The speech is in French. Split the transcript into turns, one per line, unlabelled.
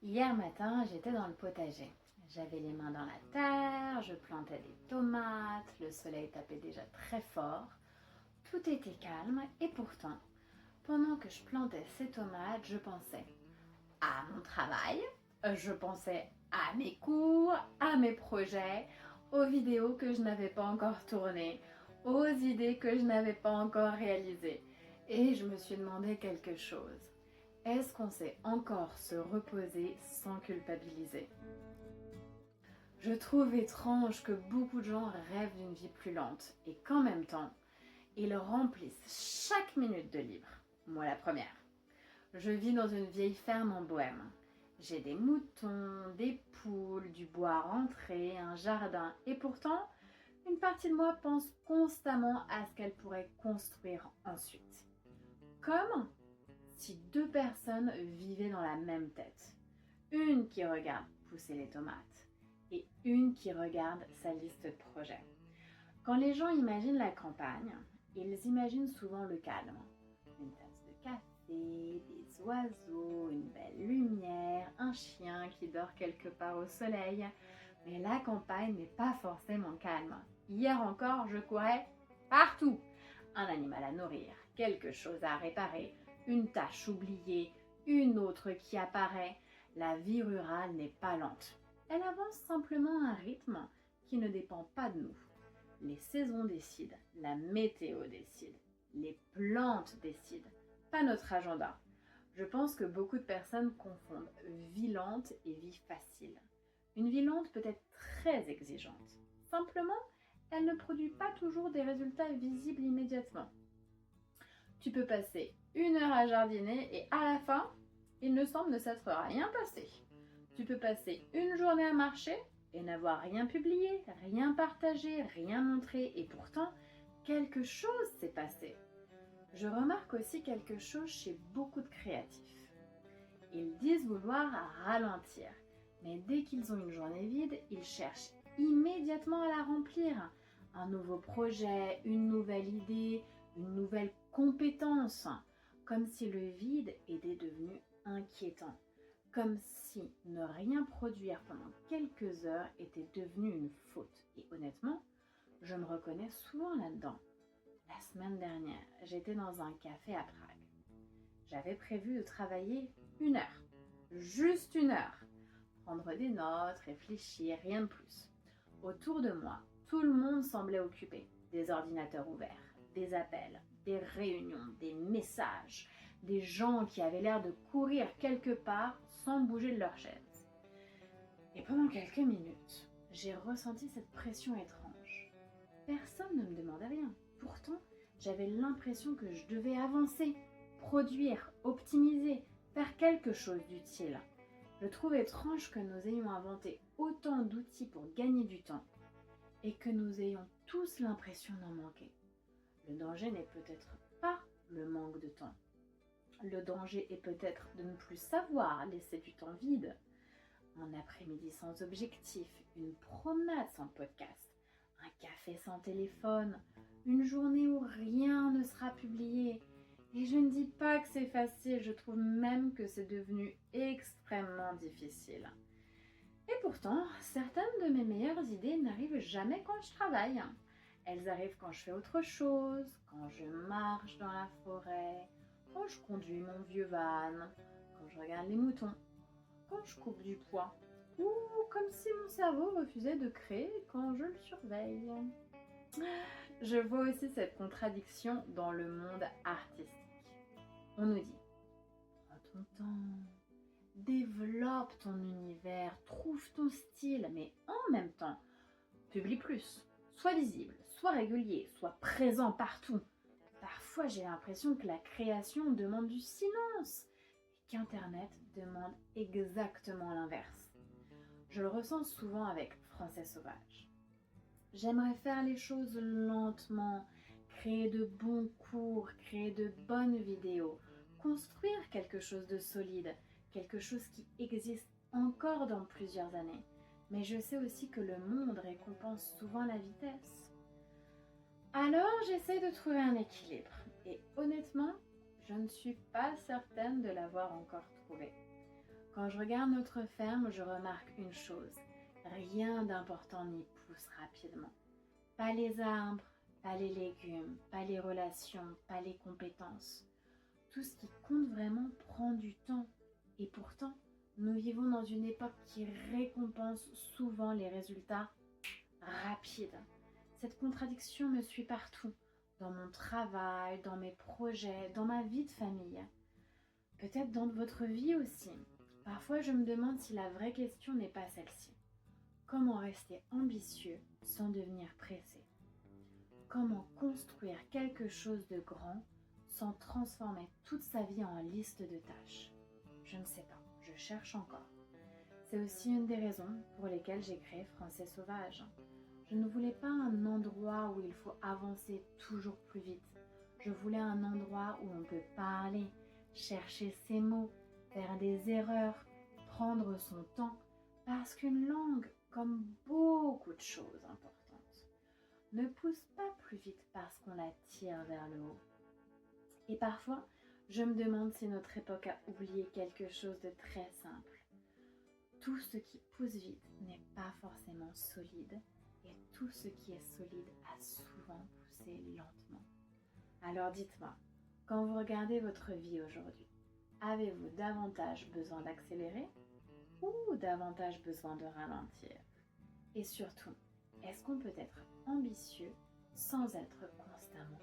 Hier matin, j'étais dans le potager. J'avais les mains dans la terre, je plantais des tomates, le soleil tapait déjà très fort. Tout était calme et pourtant, pendant que je plantais ces tomates, je pensais à mon travail, je pensais à mes cours, à mes projets, aux vidéos que je n'avais pas encore tournées, aux idées que je n'avais pas encore réalisées. Et je me suis demandé quelque chose. Est-ce qu'on sait encore se reposer sans culpabiliser? Je trouve étrange que beaucoup de gens rêvent d'une vie plus lente et qu'en même temps, ils remplissent chaque minute de libre. Moi la première. Je vis dans une vieille ferme en Bohême. J'ai des moutons, des poules, du bois à rentrer, un jardin et pourtant, une partie de moi pense constamment à ce qu'elle pourrait construire ensuite. Comme si deux personnes vivaient dans la même tête. Une qui regarde pousser les tomates et une qui regarde sa liste de projets. Quand les gens imaginent la campagne, ils imaginent souvent le calme. Une tasse de café, des oiseaux, une belle lumière, un chien qui dort quelque part au soleil. Mais la campagne n'est pas forcément calme. Hier encore, je courais partout. Un animal à nourrir, quelque chose à réparer, une tâche oubliée, une autre qui apparaît. La vie rurale n'est pas lente. Elle avance simplement à un rythme qui ne dépend pas de nous. Les saisons décident, la météo décide, les plantes décident, pas notre agenda. Je pense que beaucoup de personnes confondent vie lente et vie facile. Une vie lente peut être très exigeante. Simplement, elle ne produit pas toujours des résultats visibles immédiatement. Tu peux passer 1 heure à jardiner et à la fin, il ne semble ne s'être rien passé. Tu peux passer une journée à marcher et n'avoir rien publié, rien partagé, rien montré et pourtant, quelque chose s'est passé. Je remarque aussi quelque chose chez beaucoup de créatifs. Ils disent vouloir ralentir, mais dès qu'ils ont une journée vide, ils cherchent immédiatement à la remplir. Un nouveau projet, une nouvelle idée, une nouvelle compétence, comme si le vide était devenu inquiétant, comme si ne rien produire pendant quelques heures était devenu une faute. Et honnêtement, je me reconnais souvent là-dedans. La semaine dernière, j'étais dans un café à Prague. J'avais prévu de travailler 1 heure, juste 1 heure, prendre des notes, réfléchir, rien de plus. Autour de moi, tout le monde semblait occupé. Des ordinateurs ouverts, des appels, des réunions, des messages, des gens qui avaient l'air de courir quelque part sans bouger de leur chaise. Et pendant quelques minutes, j'ai ressenti cette pression étrange. Personne ne me demandait rien. Pourtant, j'avais l'impression que je devais avancer, produire, optimiser, faire quelque chose d'utile. Je trouve étrange que nous ayons inventé autant d'outils pour gagner du temps et que nous ayons tous l'impression d'en manquer. Le danger n'est peut-être pas le manque de temps. Le danger est peut-être de ne plus savoir laisser du temps vide. Un après-midi sans objectif, une promenade sans podcast, un café sans téléphone, une journée où rien ne sera publié. Et je ne dis pas que c'est facile, je trouve même que c'est devenu extrêmement difficile. Et pourtant, certaines de mes meilleures idées n'arrivent jamais quand je travaille. Elles arrivent quand je fais autre chose, quand je marche dans la forêt, quand je conduis mon vieux van, quand je regarde les moutons, quand je coupe du poids, ou comme si mon cerveau refusait de créer quand je le surveille. Je vois aussi cette contradiction dans le monde artistique. On nous dit, prends ton temps, développe ton univers, trouve ton style, mais en même temps, publie plus, sois visible, sois régulier, sois présent partout. Parfois, j'ai l'impression que la création demande du silence et qu'Internet demande exactement l'inverse. Je le ressens souvent avec Français Sauvage. J'aimerais faire les choses lentement, créer de bons cours, créer de bonnes vidéos, construire quelque chose de solide, quelque chose qui existe encore dans plusieurs années. Mais je sais aussi que le monde récompense souvent la vitesse. Alors j'essaie de trouver un équilibre. Et honnêtement, je ne suis pas certaine de l'avoir encore trouvé. Quand je regarde notre ferme, je remarque une chose. Rien d'important n'y pousse rapidement. Pas les arbres, pas les légumes, pas les relations, pas les compétences. Tout ce qui compte vraiment prend du temps. Et pourtant, nous vivons dans une époque qui récompense souvent les résultats rapides. Cette contradiction me suit partout, dans mon travail, dans mes projets, dans ma vie de famille. Peut-être dans votre vie aussi. Parfois, je me demande si la vraie question n'est pas celle-ci. Comment rester ambitieux sans devenir pressé? Comment construire quelque chose de grand sans transformer toute sa vie en liste de tâches? Je ne sais pas, je cherche encore. C'est aussi une des raisons pour lesquelles j'ai créé Français Sauvage. Je ne voulais pas un endroit où il faut avancer toujours plus vite. Je voulais un endroit où on peut parler, chercher ses mots, faire des erreurs, prendre son temps, parce qu'une langue, comme beaucoup de choses importantes, ne pousse pas plus vite parce qu'on la tire vers le haut. Et parfois, je me demande si notre époque a oublié quelque chose de très simple. Tout ce qui pousse vite n'est pas forcément solide, et tout ce qui est solide a souvent poussé lentement. Alors dites-moi, quand vous regardez votre vie aujourd'hui, avez-vous davantage besoin d'accélérer ou davantage besoin de ralentir? Et surtout, est-ce qu'on peut être ambitieux sans être constamment